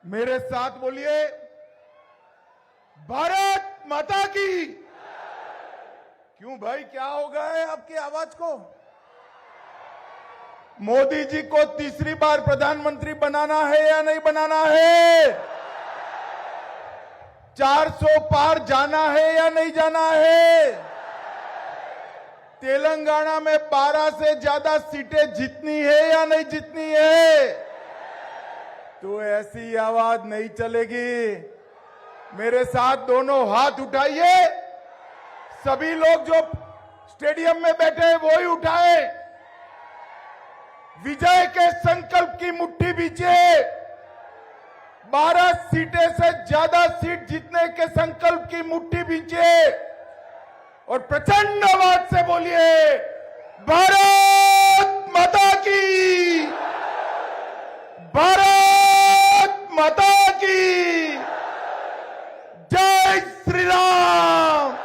मेरे साथ बोलिए, भारत माता की। क्यों भाई, क्या हो गया है आपकी आवाज को? मोदी जी को तीसरी बार प्रधानमंत्री बनाना है या नहीं बनाना है? 400 पार जाना है या नहीं जाना है? तेलंगाना में 12 से ज्यादा सीटें जीतनी है या नहीं जीतनी है? तो ऐसी आवाज नहीं चलेगी। मेरे साथ दोनों हाथ उठाइए। सभी लोग जो स्टेडियम में बैठे हैं वो ही उठाए। विजय के संकल्प की मुट्ठी बीजिए। 12 सीटें से ज्यादा सीट जीतने के संकल्प की मुट्ठी बीजिए और प्रचंड आवाज से बोलिए, भारत माता की, भारत माता की, जय श्री राम,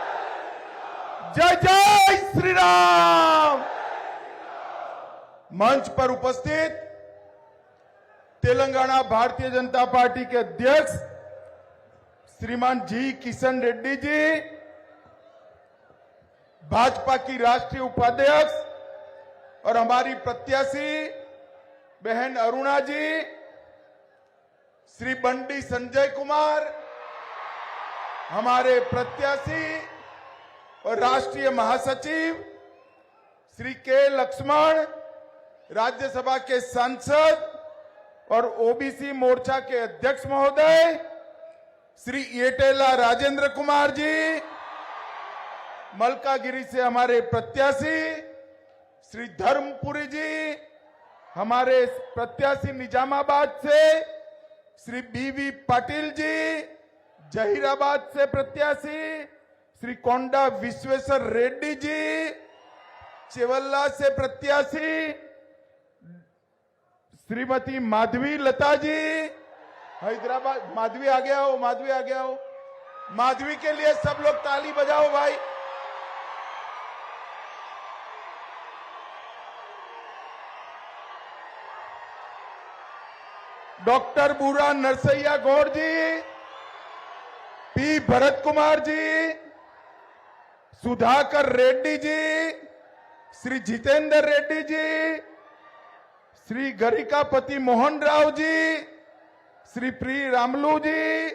जय जय श्री राम। मंच पर उपस्थित तेलंगाना भारतीय जनता पार्टी के अध्यक्ष श्रीमान जी किशन रेड्डी जी, भाजपा की राष्ट्रीय उपाध्यक्ष और हमारी प्रत्याशी बहन अरुणा जी, श्री बंडी संजय कुमार, हमारे प्रत्याशी और राष्ट्रीय महासचिव श्री के लक्ष्मण, राज्यसभा के सांसद और ओबीसी मोर्चा के अध्यक्ष महोदय श्री येटेला राजेंद्र कुमार जी, मलकागिरी से हमारे प्रत्याशी श्री धर्मपुरी जी, हमारे प्रत्याशी निजामाबाद से श्री बीवी पाटिल जी, जहीराबाद से प्रत्याशी श्री कोंडा विश्वेश्वर रेड्डी जी, चेवल्ला से प्रत्याशी श्रीमती माधवी लता जी, हैदराबाद। माधवी आ गया हो, माधवी आ गया हो। माधवी के लिए सब लोग ताली बजाओ भाई। डॉक्टर बूरा नरसैया गौड़ जी, पी भरत कुमार जी, सुधाकर रेड्डी जी, श्री जितेंद्र रेड्डी जी, श्री गरिकापति मोहन राव जी, श्री प्री रामलू जी,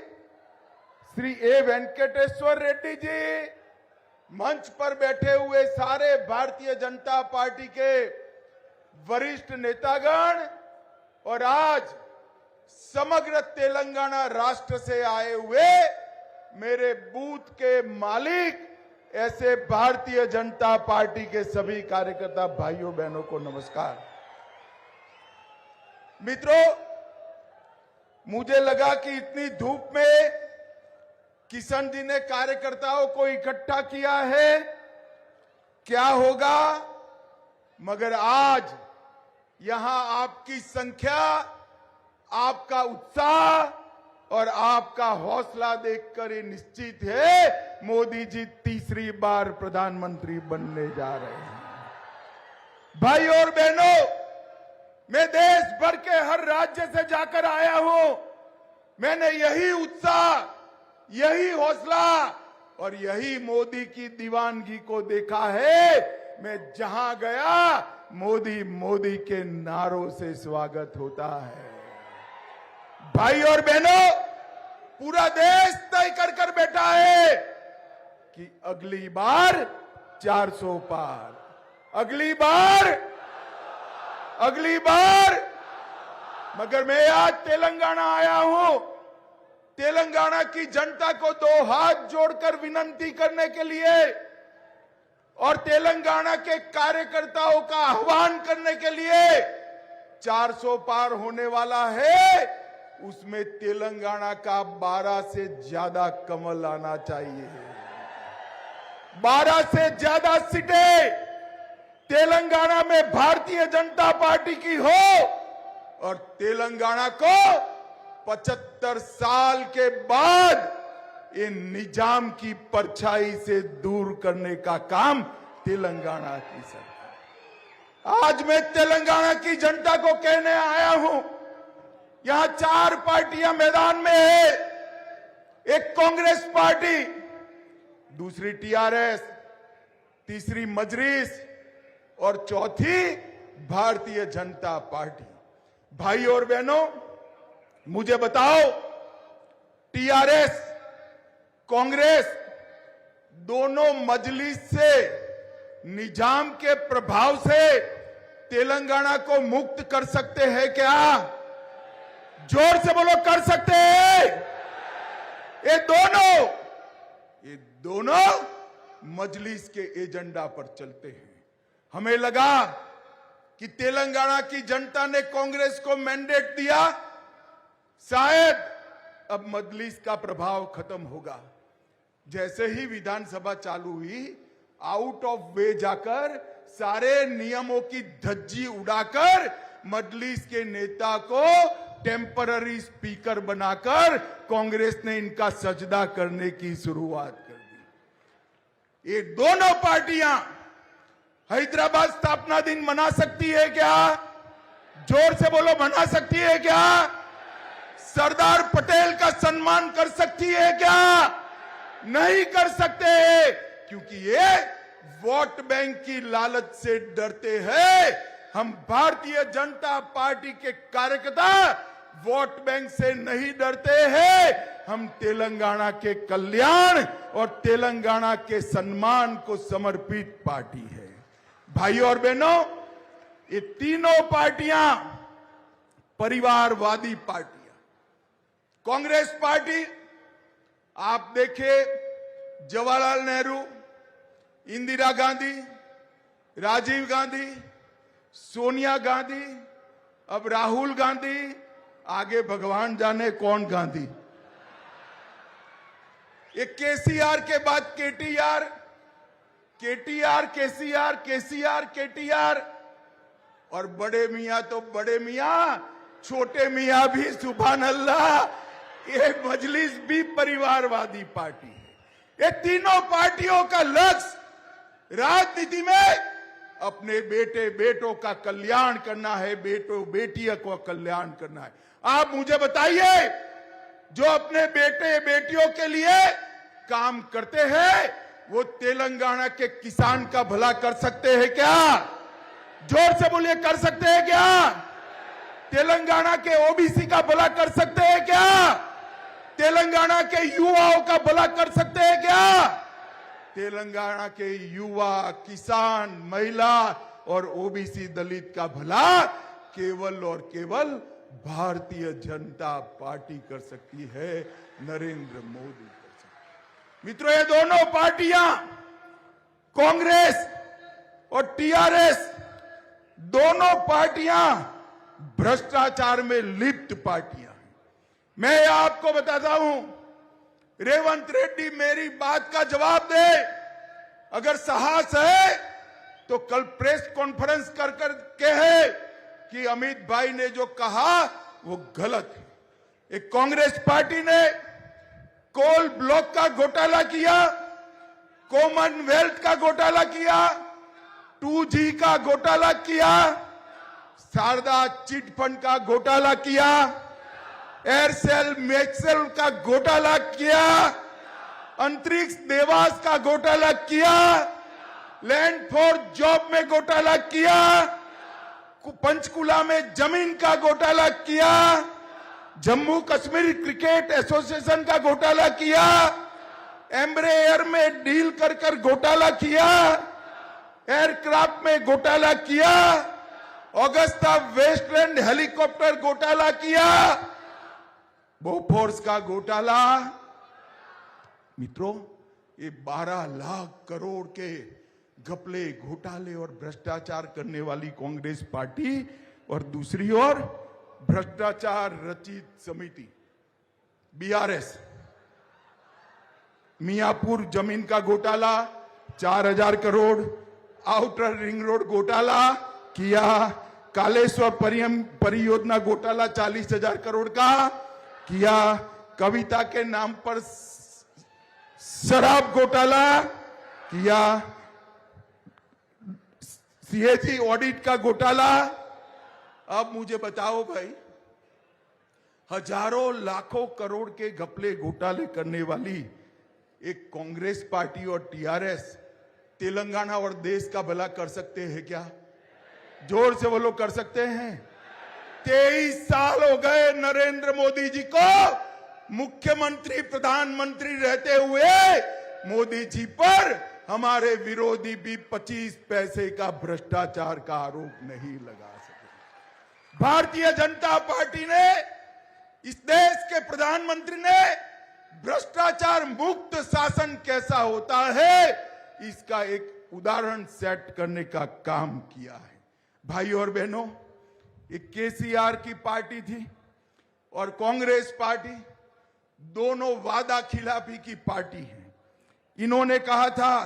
श्री ए वेंकटेश्वर रेड्डी जी, मंच पर बैठे हुए सारे भारतीय जनता पार्टी के वरिष्ठ नेतागण और आज समग्र तेलंगाना राष्ट्र से आए हुए मेरे बूथ के मालिक, ऐसे भारतीय जनता पार्टी के सभी कार्यकर्ता भाइयों बहनों को नमस्कार। मित्रों, मुझे लगा कि इतनी धूप में किशन जी ने कार्यकर्ताओं को इकट्ठा किया है, क्या होगा, मगर आज यहां आपकी संख्या, आपका उत्साह और आपका हौसला देखकर ये निश्चित है मोदी जी तीसरी बार प्रधानमंत्री बनने जा रहे हैं। भाई और बहनों, मैं देश भर के हर राज्य से जाकर आया हूं। मैंने यही उत्साह, यही हौसला और यही मोदी की दीवानगी को देखा है। मैं जहां गया मोदी मोदी के नारों से स्वागत होता है। भाई और बहनों, पूरा देश तय कर बैठा है कि अगली बार 400 पार, अगली बार। मगर मैं आज तेलंगाना आया हूं, तेलंगाना की जनता को 2 हाथ जोड़कर विनंती करने के लिए और तेलंगाना के कार्यकर्ताओं का आह्वान करने के लिए। 400 पार होने वाला है, उसमें तेलंगाना का 12 से ज्यादा कमल आना चाहिए। 12 से ज्यादा सीटें तेलंगाना में भारतीय जनता पार्टी की हो और तेलंगाना को 75 साल के बाद इन निजाम की परछाई से दूर करने का काम तेलंगाना की सरकार। आज मैं तेलंगाना की जनता को कहने आया हूं, यहां 4 पार्टियां मैदान में है। एक कांग्रेस पार्टी, दूसरी टीआरएस, तीसरी मजलिस और चौथी भारतीय जनता पार्टी। भाई और बहनों, मुझे बताओ, टीआरएस, कांग्रेस दोनों मजलिस से, निजाम के प्रभाव से तेलंगाना को मुक्त कर सकते हैं क्या? जोर से बोलो, कर सकते हैं? ये दोनों मजलिस के एजेंडा पर चलते हैं। हमें लगा कि तेलंगाना की जनता ने कांग्रेस को मैंडेट दिया, शायद अब मजलिस का प्रभाव खत्म होगा। जैसे ही विधानसभा चालू हुई, आउट ऑफ वे जाकर सारे नियमों की धज्जी उड़ाकर मजलिस के नेता को टेम्पररी स्पीकर बनाकर कांग्रेस ने इनका सजदा करने की शुरुआत कर दी। ये दोनों पार्टियां हैदराबाद स्थापना दिन मना सकती है क्या? जोर से बोलो, मना सकती है क्या? सरदार पटेल का सम्मान कर सकती है क्या? नहीं कर सकते, क्योंकि ये वोट बैंक की लालच से डरते हैं। हम भारतीय जनता पार्टी के कार्यकर्ता वोट बैंक से नहीं डरते हैं। हम तेलंगाना के कल्याण और तेलंगाना के सम्मान को समर्पित पार्टी है। भाई और बहनों, ये तीनों पार्टियां परिवारवादी पार्टियां। कांग्रेस पार्टी, आप देखिए, जवाहरलाल नेहरू, इंदिरा गांधी, राजीव गांधी, सोनिया गांधी, अब राहुल गांधी, आगे भगवान जाने कौन गांधी। ये केसीआर के बाद KTR, KTR KCR, KCR KTR, और बड़े मियां तो बड़े मियां, छोटे मियां भी सुभान अल्लाह। ये मजलिस भी परिवारवादी पार्टी है। ये तीनों पार्टियों का लक्ष्य राजनीति में अपने बेटे बेटों का कल्याण करना है, बेटों बेटियों को कल्याण करना है। आप मुझे बताइए, जो अपने बेटे बेटियों के लिए काम करते हैं, वो तेलंगाना के किसान का भला कर सकते हैं क्या? जोर से बोलिए, कर सकते हैं क्या? तेलंगाना के ओबीसी का भला कर सकते हैं क्या? तेलंगाना के युवाओं का भला कर सकते हैं क्या? तेलंगाना के युवा, किसान, महिला और ओबीसी दलित का भला केवल और केवल भारतीय जनता पार्टी कर सकती है, नरेंद्र मोदी कर सकते हैं। मित्रों, ये दोनों पार्टियां, कांग्रेस और टीआरएस, दोनों पार्टियां भ्रष्टाचार में लिप्त पार्टियां हैं। मैं आपको बताता हूं, रेवंत रेड्डी मेरी बात का जवाब दे। अगर साहस है तो कल प्रेस कॉन्फ्रेंस कर कहे कि अमित भाई ने जो कहा वो गलत है। एक कांग्रेस पार्टी ने कोल ब्लॉक का घोटाला किया, कॉमनवेल्थ का घोटाला किया, 2G का घोटाला किया, शारदा चिट फंड का घोटाला किया, एयरसेल मैक्सेल का घोटाला किया, अंतरिक्ष देवास का घोटाला किया, लैंड फॉर जॉब में घोटाला किया, पंचकुला में जमीन का घोटाला किया, जम्मू कश्मीर क्रिकेट एसोसिएशन का घोटाला किया, एम्ब्रेयर में डील कर घोटाला किया, एयरक्राफ्ट में घोटाला किया, ऑगस्टा वेस्टलैंड हेलीकॉप्टर घोटाला किया, बोफोर्स का घोटाला। मित्रों, ये 12 लाख करोड़ के घपले, घोटाले और भ्रष्टाचार करने वाली कांग्रेस पार्टी और दूसरी ओर भ्रष्टाचार रचित समिति बीआरएस, मियापुर जमीन का घोटाला 4000 करोड़, आउटर रिंग रोड घोटाला किया, कालेश्वर परियोजना घोटाला 40,000 करोड़ का किया, कविता के नाम पर शराब घोटाला किया, सीएजी ऑडिट का घोटाला। अब मुझे बताओ भाई, हजारों लाखों करोड़ के घपले घोटाले करने वाली एक कांग्रेस पार्टी और टीआरएस तेलंगाना और देश का भला कर सकते हैं क्या? जोर से बोलो, कर सकते हैं? 23 साल हो गए नरेंद्र मोदी जी को मुख्यमंत्री प्रधानमंत्री रहते हुए। मोदी जी पर हमारे विरोधी भी 25 पैसे का भ्रष्टाचार का आरोप नहीं लगा सके। भारतीय जनता पार्टी ने, इस देश के प्रधानमंत्री ने भ्रष्टाचार मुक्त शासन कैसा होता है इसका एक उदाहरण सेट करने का काम किया है। भाई और बहनों, एक केसीआर की पार्टी थी और कांग्रेस पार्टी, दोनों वादा खिलाफी की पार्टी है। इन्होंने कहा था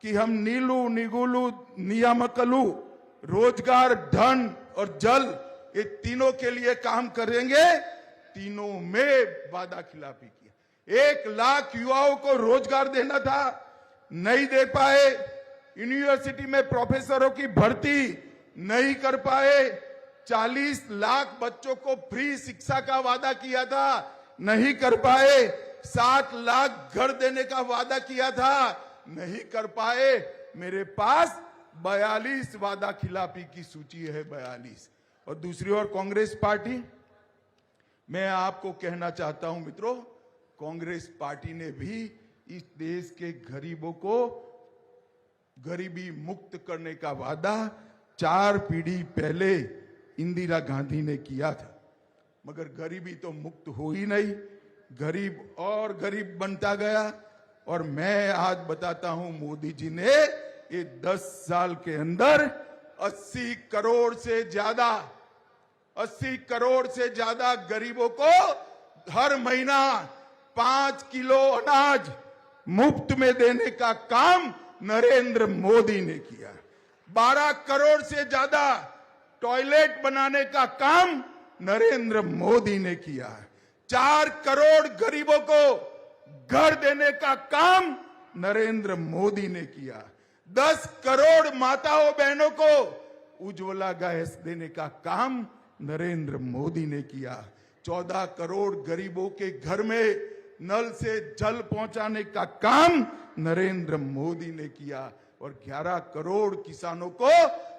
कि हम नीलू, निगुलू, नियामकलू, रोजगार, धन और जल, ये तीनों के लिए काम करेंगे। तीनों में वादा खिलाफी किया। 1 लाख युवाओं को रोजगार देना था, नहीं दे पाए। यूनिवर्सिटी में प्रोफेसरों की भर्ती नहीं कर पाए। 40 लाख बच्चों को फ्री शिक्षा का वादा किया था, नहीं कर पाए। 7 लाख घर देने का वादा किया था, नहीं कर पाए। मेरे पास 42 वादा खिलाफी की सूची है, 42। और दूसरी ओर कांग्रेस पार्टी, मैं आपको कहना चाहता हूं मित्रों, कांग्रेस पार्टी ने भी इस देश के गरीबों को गरीबी मुक्त करने का वादा 4 पीढ़ी पहले इंदिरा गांधी ने किया था, मगर गरीबी तो मुक्त हो ही नहीं, गरीब और गरीब बनता गया। और मैं आज बताता हूं, मोदी जी ने ये 10 साल के अंदर 80 करोड़ से ज्यादा गरीबों को हर महीना 5 किलो अनाज मुफ्त में देने का काम नरेंद्र मोदी ने किया। 12 करोड़ से ज्यादा टॉयलेट बनाने का काम नरेंद्र मोदी ने किया। 4 करोड़ गरीबों को घर देने का काम नरेंद्र मोदी ने किया। 10 करोड़ माताओं बहनों को उज्ज्वला गैस देने का काम नरेंद्र मोदी ने किया। 14 करोड़ गरीबों के घर में नल से जल पहुंचाने का काम नरेंद्र मोदी ने किया। और 11 करोड़ किसानों को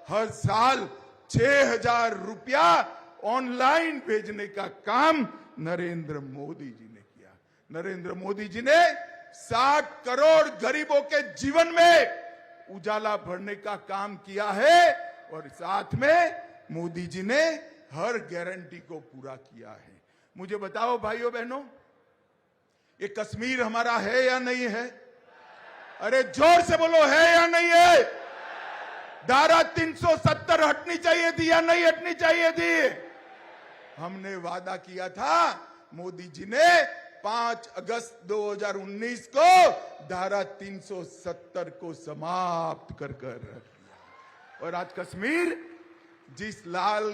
हर साल 6,000 रुपया ऑनलाइन भेजने का काम नरेंद्र मोदी जी ने किया। नरेंद्र मोदी जी ने 60 करोड़ गरीबों के जीवन में उजाला भरने का काम किया है। और साथ में मोदी जी ने हर गारंटी को पूरा किया है। मुझे बताओ भाइयों बहनों, ये कश्मीर हमारा है या नहीं है? अरे जोर से बोलो, है या नहीं है? धारा 370 हटनी चाहिए थी या नहीं हटनी चाहिए थी? हमने वादा किया था, मोदी जी ने 5 अगस्त 2019 को धारा 370 को समाप्त कर रख दिया। और आज कश्मीर, जिस लाल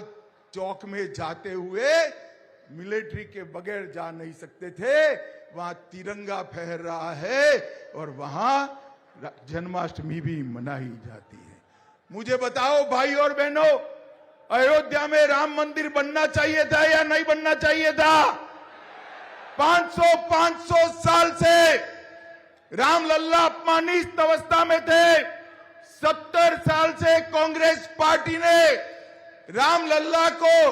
चौक में जाते हुए मिलिट्री के बगैर जा नहीं सकते थे, वहां तिरंगा फहर रहा है और वहां जन्माष्टमी भी मनाई जाती है। मुझे बताओ भाई और बहनों, अयोध्या में राम मंदिर बनना चाहिए था या नहीं बनना चाहिए था? 500 साल से रामलल्ला अपमानित अवस्था में थे। 70 साल से कांग्रेस पार्टी ने रामलल्ला को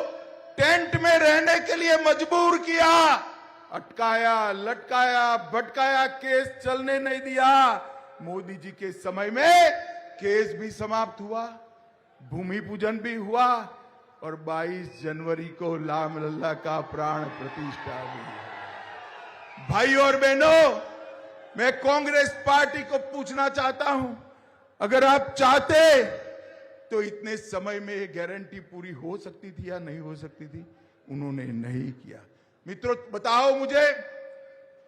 टेंट में रहने के लिए मजबूर किया, अटकाया, लटकाया, भटकाया, केस चलने नहीं दिया। मोदी जी के समय में केस भी समाप्त हुआ, भूमि पूजन भी हुआ और 22 जनवरी को रामलल्ला का प्राण प्रतिष्ठा भी हुआ। भाई और बहनों, मैं कांग्रेस पार्टी को पूछना चाहता हूं, अगर आप चाहते तो इतने समय में ये गारंटी पूरी हो सकती थी या नहीं हो सकती थी? उन्होंने नहीं किया। मित्रों बताओ मुझे,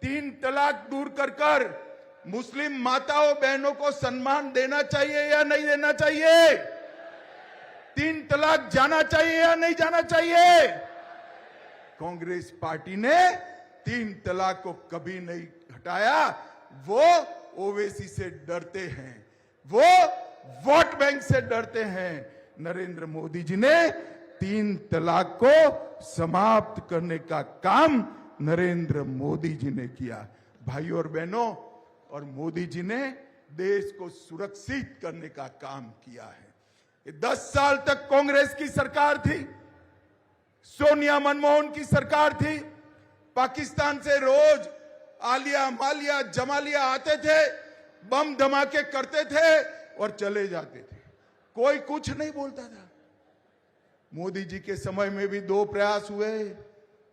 3 तलाक दूर कर मुस्लिम माताओं बहनों को सम्मान देना चाहिए या नहीं देना चाहिए? 3 तलाक जाना चाहिए या नहीं जाना चाहिए? कांग्रेस पार्टी ने 3 तलाक को कभी नहीं हटाया। वो ओवैसी से डरते हैं, वो वोट बैंक से डरते हैं। नरेंद्र मोदी जी ने 3 तलाक को समाप्त करने का काम नरेंद्र मोदी जी ने किया। भाइयों और बहनों, और मोदी जी ने देश को सुरक्षित करने का काम किया है। 10 साल तक कांग्रेस की सरकार थी, सोनिया मनमोहन की सरकार थी। पाकिस्तान से रोज आलिया मालिया जमालिया आते थे, बम धमाके करते थे और चले जाते थे, कोई कुछ नहीं बोलता था। मोदी जी के समय में भी 2 प्रयास हुए,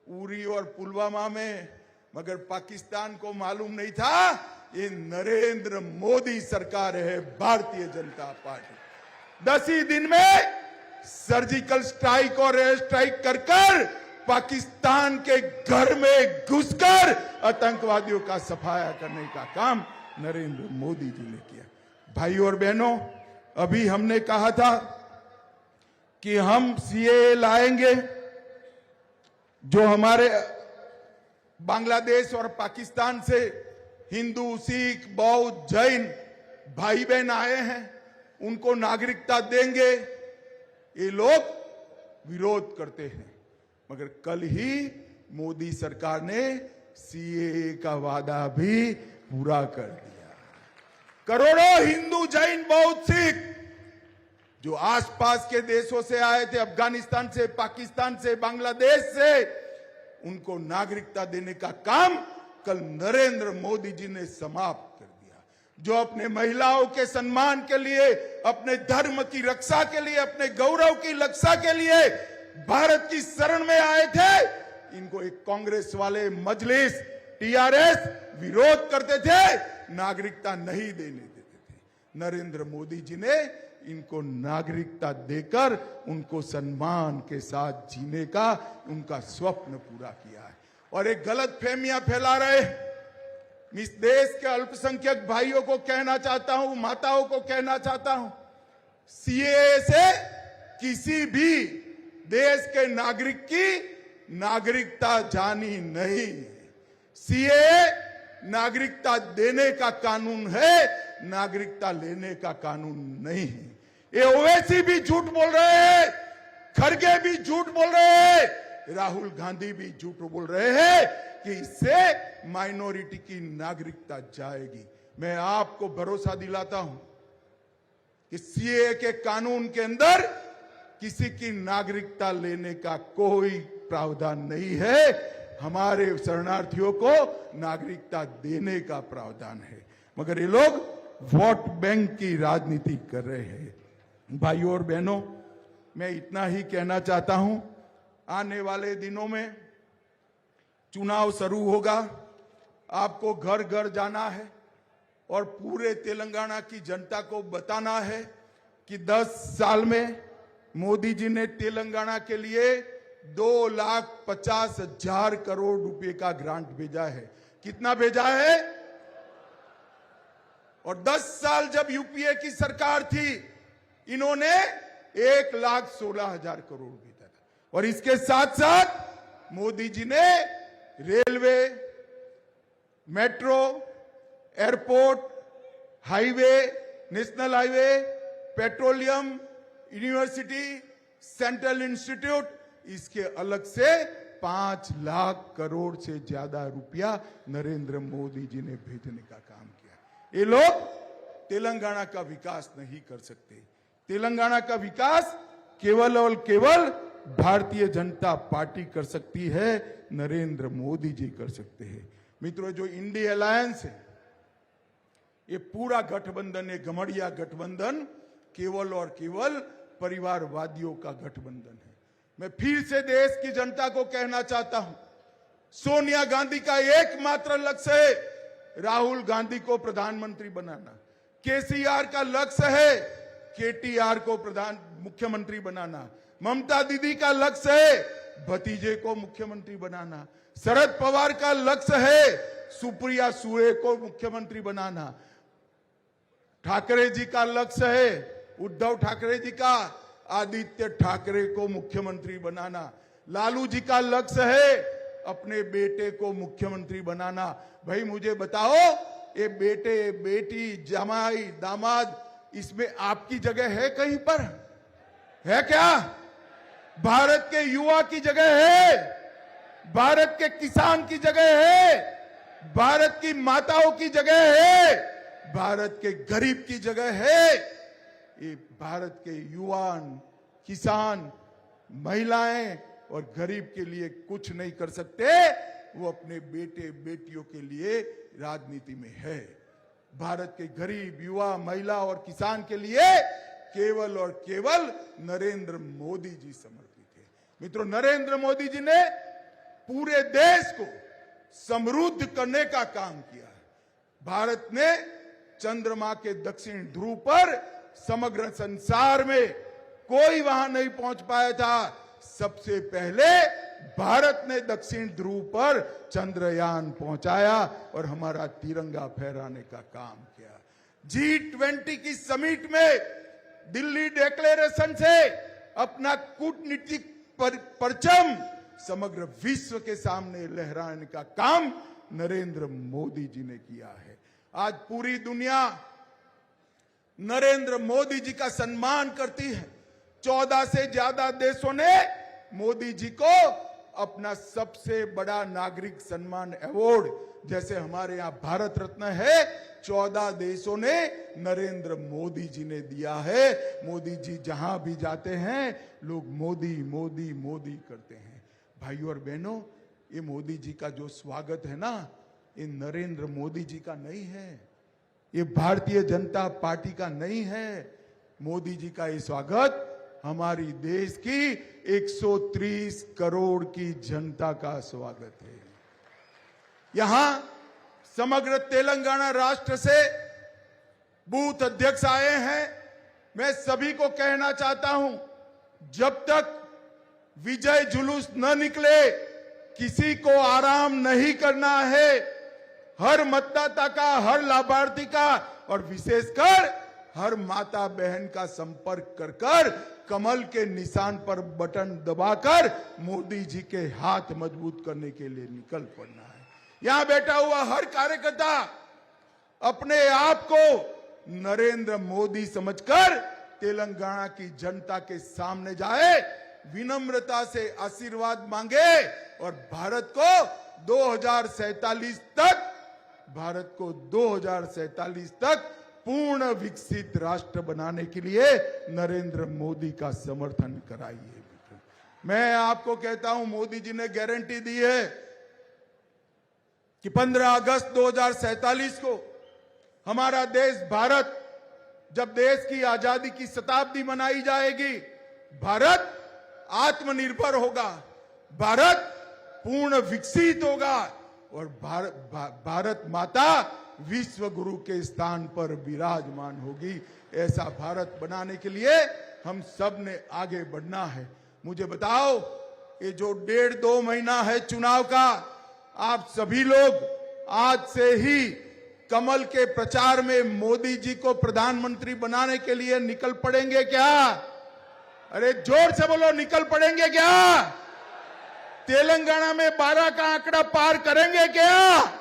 उरी और पुलवामा में, मगर पाकिस्तान को मालूम नहीं था ये नरेंद्र मोदी सरकार है, भारतीय जनता पार्टी। 10 ही दिन में सर्जिकल स्ट्राइक और एयर स्ट्राइक कर पाकिस्तान के घर में घुसकर आतंकवादियों का सफाया करने का काम नरेंद्र मोदी जी ने किया। भाइयों और बहनों, अभी हमने कहा था कि हम सीएए लाएंगे, जो हमारे बांग्लादेश और पाकिस्तान से हिंदू, सिख, बौद्ध, जैन भाई बहन आए हैं, उनको नागरिकता देंगे। ये लोग विरोध करते हैं, मगर कल ही मोदी सरकार ने सीएए का वादा भी पूरा कर दिया। करोड़ों हिंदू, जैन, बौद्ध, सिख जो आसपास के देशों से आए थे, अफगानिस्तान से, पाकिस्तान से, बांग्लादेश से, उनको नागरिकता देने का काम कल नरेंद्र मोदी जी ने समाप्त कर दिया। जो अपने महिलाओं के सम्मान के लिए, अपने धर्म की रक्षा के लिए, अपने गौरव की रक्षा के लिए भारत की शरण में आए थे, इनको एक कांग्रेस वाले मजलिस टीआरएस विरोध करते थे, नागरिकता नहीं देने देते थे। नरेंद्र मोदी जी ने इनको नागरिकता देकर उनको सम्मान के साथ जीने का उनका स्वप्न पूरा किया है। और एक गलत फहमियां फैला रहे, इस देश के अल्पसंख्यक भाइयों को कहना चाहता हूं, माताओं को कहना चाहता हूं, सीएए से किसी भी देश के नागरिक की नागरिकता जानी नहीं। सीएए नागरिकता देने का कानून है, नागरिकता लेने का कानून नहीं है। ये ओवैसी भी झूठ बोल रहे हैं, खड़गे भी झूठ बोल रहे हैं, राहुल गांधी भी झूठ बोल रहे हैं कि इससे माइनॉरिटी की नागरिकता जाएगी। मैं आपको भरोसा दिलाता हूं कि सीएए के कानून के अंदर किसी की नागरिकता लेने का कोई प्रावधान नहीं है। हमारे शरणार्थियों को नागरिकता देने का प्रावधान है, मगर ये लोग वोट बैंक की राजनीति कर रहे हैं। भाइयों और बहनों, मैं इतना ही कहना चाहता हूं, आने वाले दिनों में चुनाव शुरू होगा, आपको घर घर जाना है और पूरे तेलंगाना की जनता को बताना है कि 10 साल में मोदी जी ने तेलंगाना के लिए 2,50,000 करोड़ रुपए का ग्रांट भेजा है। कितना भेजा है? और 10 साल जब यूपीए की सरकार थी, इन्होंने 1,16,000 करोड़ भेजा था। और इसके साथ साथ मोदी जी ने railway, metro, airport, highway, national highway, petroleum, university, central institute, इसके अलग से 5 लाख करोड़ से ज्यादा रुपया नरेंद्र मोदी जी ने भेजने का काम किया। ये लोग तेलंगाना का विकास नहीं कर सकते। तेलंगाना का विकास केवल और केवल भारतीय जनता पार्टी कर सकती है, नरेंद्र मोदी जी कर सकते हैं। मित्रों, जो इंडिया अलायंस है, ये पूरा गठबंधन, ये घमड़िया गठबंधन केवल और केवल परिवारवादियों का गठबंधन है। मैं फिर से देश की जनता को कहना चाहता हूं, सोनिया गांधी का एकमात्र लक्ष्य है राहुल गांधी को प्रधानमंत्री बनाना। केसीआर का लक्ष्य है केटीआर को मुख्यमंत्री बनाना। ममता दीदी का लक्ष्य है भतीजे को मुख्यमंत्री बनाना। शरद पवार का लक्ष्य है सुप्रिया सुळे को मुख्यमंत्री बनाना। ठाकरे जी का लक्ष्य है, उद्धव ठाकरे जी का, आदित्य ठाकरे को मुख्यमंत्री बनाना। लालू जी का लक्ष्य है अपने बेटे को मुख्यमंत्री बनाना। भाई मुझे बताओ, ये बेटे, बेटी, जमाई, दामाद, इसमें आपकी जगह है कहीं पर? है क्या? भारत के युवा की जगह है, भारत के किसान की जगह है, भारत की माताओं की जगह है, भारत के गरीब की जगह है। ये भारत के युवान, किसान, महिलाएं और गरीब के लिए कुछ नहीं कर सकते, वो अपने बेटे बेटियों के लिए राजनीति में है। भारत के गरीब, युवा, महिला और किसान के लिए केवल और केवल नरेंद्र मोदी जी समर्पित है। मित्रों, नरेंद्र मोदी जी ने पूरे देश को समृद्ध करने का काम किया है। भारत ने चंद्रमा के दक्षिण ध्रुव पर समग्र संसार में कोई वहां नहीं पहुंच पाया था। सबसे पहले भारत ने दक्षिण ध्रुव पर चंद्रयान पहुंचाया और हमारा तिरंगा फहराने का काम किया। G20 की समिट में दिल्ली डिक्लेरेशन से अपना कूटनीतिक परचम समग्र विश्व के सामने लहराने का काम नरेंद्र मोदी जी ने किया है। आज पूरी दुनिया नरेंद्र मोदी जी का सम्मान करती है। 14 से ज्यादा देशों ने मोदी जी को अपना सबसे बड़ा नागरिक सम्मान अवार्ड, जैसे हमारे यहां भारत रत्न है, 14 देशों ने नरेंद्र मोदी जी ने दिया है। मोदी जी जहां भी जाते हैं लोग मोदी मोदी मोदी करते हैं। भाइयों और बहनों, ये मोदी जी का जो स्वागत है ना, ये नरेंद्र मोदी जी का नहीं है, ये भारतीय जनता पार्टी का नहीं है। मोदी जी का ये स्वागत हमारी देश की 130 करोड़ की जनता का स्वागत है। यहां समग्र तेलंगाना राष्ट्र से बूथ अध्यक्ष आए हैं। मैं सभी को कहना चाहता हूं, जब तक विजय जुलूस न निकले किसी को आराम नहीं करना है। हर मतदाता का, हर लाभार्थी का और विशेषकर हर माता बहन का संपर्क कर कर कमल के निशान पर बटन दबाकर मोदी जी के हाथ मजबूत करने के लिए निकल पड़ना है। यहां बैठा हुआ हर कार्यकर्ता अपने आप को नरेंद्र मोदी समझकर तेलंगाना की जनता के सामने जाए, विनम्रता से आशीर्वाद मांगे और भारत को 2047 तक पूर्ण विकसित राष्ट्र बनाने के लिए नरेंद्र मोदी का समर्थन कराइए। मैं आपको कहता हूं, मोदी जी ने गारंटी दी है कि 15 अगस्त 2047 को हमारा देश भारत, जब देश की आजादी की शताब्दी मनाई जाएगी, भारत आत्मनिर्भर होगा, भारत पूर्ण विकसित होगा और भारत माता विश्व गुरु के स्थान पर विराजमान होगी। ऐसा भारत बनाने के लिए हम सब ने आगे बढ़ना है। मुझे बताओ, ये जो 1.5-2 महीना है चुनाव का, आप सभी लोग आज से ही कमल के प्रचार में मोदी जी को प्रधानमंत्री बनाने के लिए निकल पड़ेंगे क्या? अरे जोर से बोलो, निकल पड़ेंगे क्या? तेलंगाना में 12 का आंकड़ा पार करेंगे क्या?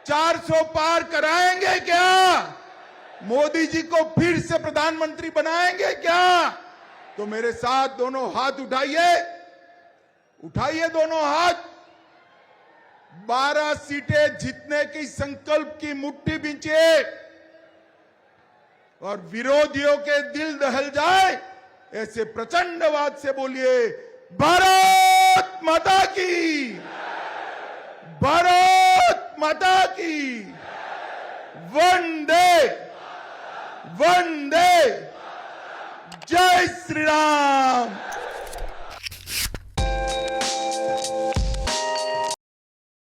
400 पार कराएंगे क्या? मोदी जी को फिर से प्रधानमंत्री बनाएंगे क्या? तो मेरे साथ दोनों हाथ उठाइए, उठाइए दोनों हाथ। 12 सीटें जीतने की संकल्प की मुट्ठी बींचिए और विरोधियों के दिल दहल जाए ऐसे प्रचंड आवाज से बोलिए, भारत माता की, भारत माता की, वंदे वंदे, जय श्री राम।